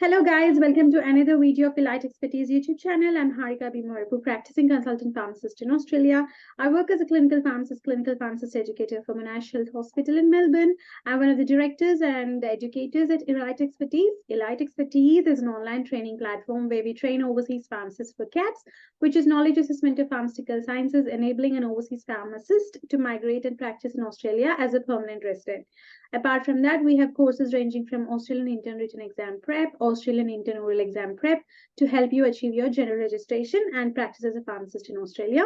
Hello guys, welcome to another video of Elite Expertise YouTube channel. I'm Harika Bimarapu, practicing consultant pharmacist in Australia. I work as a clinical pharmacist educator for Monash Health Hospital in Melbourne. I'm one of the directors and educators at Elite Expertise. Elite Expertise is an online training platform where we train overseas pharmacists for KAPS, which is Knowledge Assessment of Pharmaceutical Sciences, enabling an overseas pharmacist to migrate and practice in Australia as a permanent resident. Apart from that, we have courses ranging from Australian Intern Written Exam Prep, Australian Intern Oral Exam Prep to help you achieve your general registration and practice as a pharmacist in Australia.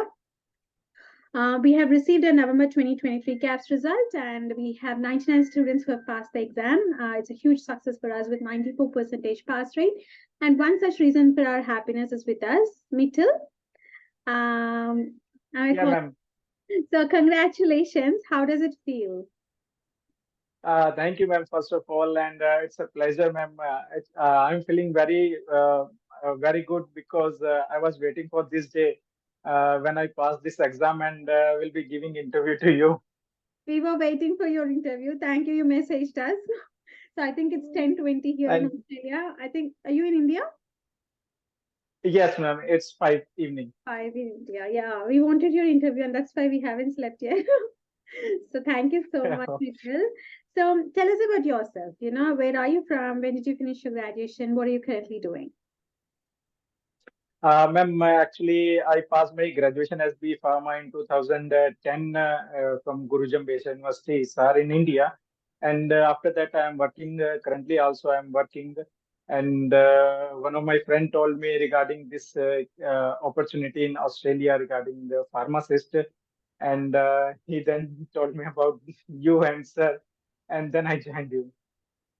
We have received a November 2023 KAPS result, and we have 99 students who have passed the exam. It's a huge success for us with 94% pass rate. And one such reason for our happiness is with us, Mittal. Yeah, ma'am. So congratulations. How does it feel? Thank you, ma'am, first of all, and it's a pleasure, ma'am. I'm feeling very good because I was waiting for this day when I pass this exam and will be giving interview to you. We were waiting for your interview. Thank you. You messaged us. So I think it's 10:20 here in And Australia. I think, are you in India? yes, ma'am, it's 5 evening. 5 in India. Yeah, we wanted your interview, and that's why we haven't slept yet. So thank you so much, Mitchell. So tell us about yourself. Where are you from? When did you finish your graduation? What are you currently doing? Ma'am, actually, I passed my graduation as B Pharma in 2010 from Gurujam Based University, sir, in India. And after that, I am working. Currently, also, I am working. And one of my friend told me regarding this opportunity in Australia regarding the pharmacist. And he then told me about you and sir. And then I joined you.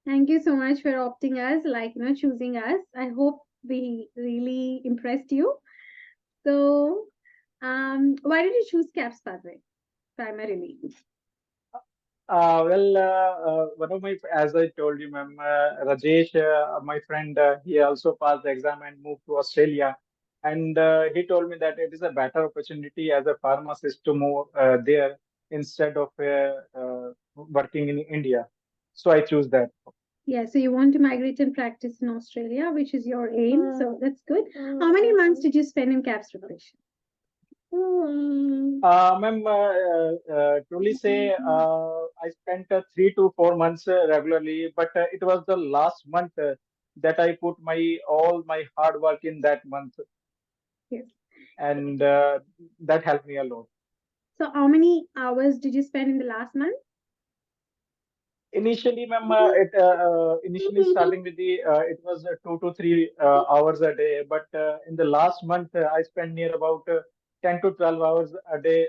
Thank you so much for opting us, choosing us. I hope we really impressed you. So, why did you choose CAPS pathway primarily? One of my, as I told you, ma'am, Rajesh, my friend, he also passed the exam and moved to Australia. And he told me that it is a better opportunity as a pharmacist to move there instead of working in India. So I choose that. Yeah, so you want to migrate and practice in Australia, which is your aim. So that's good. How many months did you spend in CAPS preparation? Ma'am, truly say, I spent 3 to 4 months regularly, but it was the last month that I put my all my hard work in that month, Yes. and that helped me a lot. So how many hours did you spend in the last month? Initially, ma'am, initially starting with the it was 2 to 3 hours a day, but in the last month I spent near about 10 to 12 hours a day,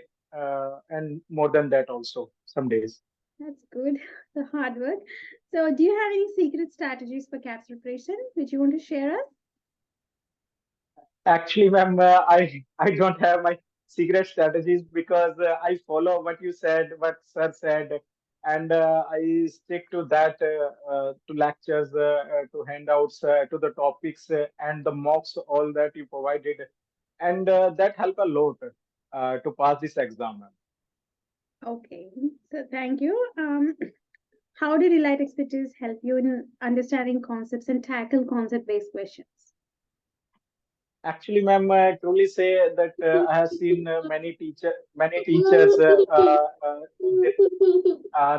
and more than that also some days. That's good. The hard work. So do you have any secret strategies for CAPS preparation which you want to share us? Actually, ma'am, I don't have my secret strategies because I follow what you said, what sir said, and I stick to that, to lectures, to handouts, to the topics, and the mocks, all that you provided, and that help a lot to pass this exam, ma'am. Okay. So thank you. How did Elite Expertise help you in understanding concepts and tackle concept-based questions? Actually, ma'am, I truly say that I have seen many teachers. They,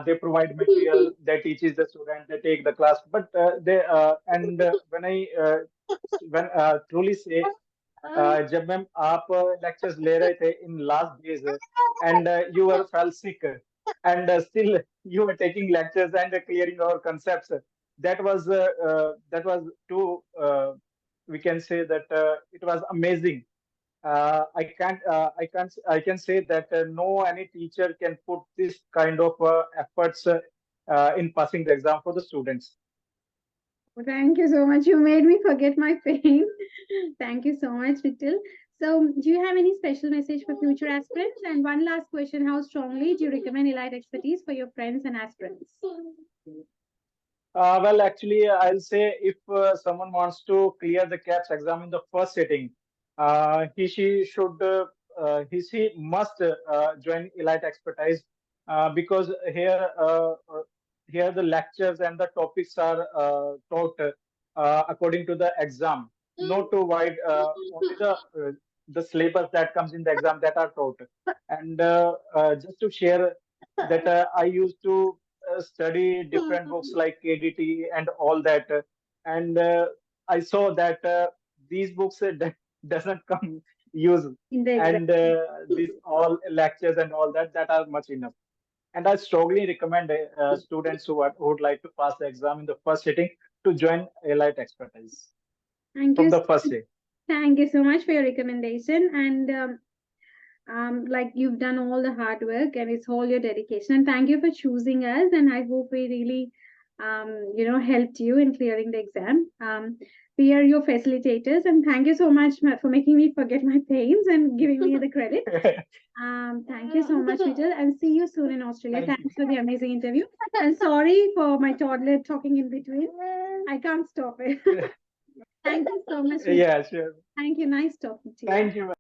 they provide material, they teaches the student, they take the class, but they and when truly say जब ma'am आप lectures ले रहे थे in last days and you were fell sick and still you were taking lectures and clearing our concepts. That was too, we can say that it was amazing. I can say that no any teacher can put this kind of efforts in passing the exam for the students. Thank you so much. You made me forget my pain. Thank you so much, Vittal. So, do you have any special message for future aspirants? And one last question: how strongly do you recommend Elite Expertise for your friends and aspirants? Well, actually, I'll say if someone wants to clear the CAPS exam in the first sitting, he she must join Elite Expertise because here the lectures and the topics are taught according to the exam, not to write only the syllabus that comes in the exam that are taught. And just to share that I used to study different books like KDT and all that, and I saw that these books doesn't come use, In the exam. and these all lectures and all that are much enough. And I strongly recommend students who would like to pass the exam in the first sitting to join Elite Expertise Thank from you. the first day. Thank you so much for your recommendation. And like you've done all the hard work and it's all your dedication. And thank you for choosing us. And I hope we really, helped you in clearing the exam. We are your facilitators, and thank you so much for making me forget my pains and giving me the credit. Thank you so much, Mittal, and see you soon in Australia. Thank you. Thanks for the amazing interview. And sorry for my toddler talking in between. I can't stop it. Thank you so much. Mittal. Yeah, sure. Thank you. Nice talking to you. Thank you.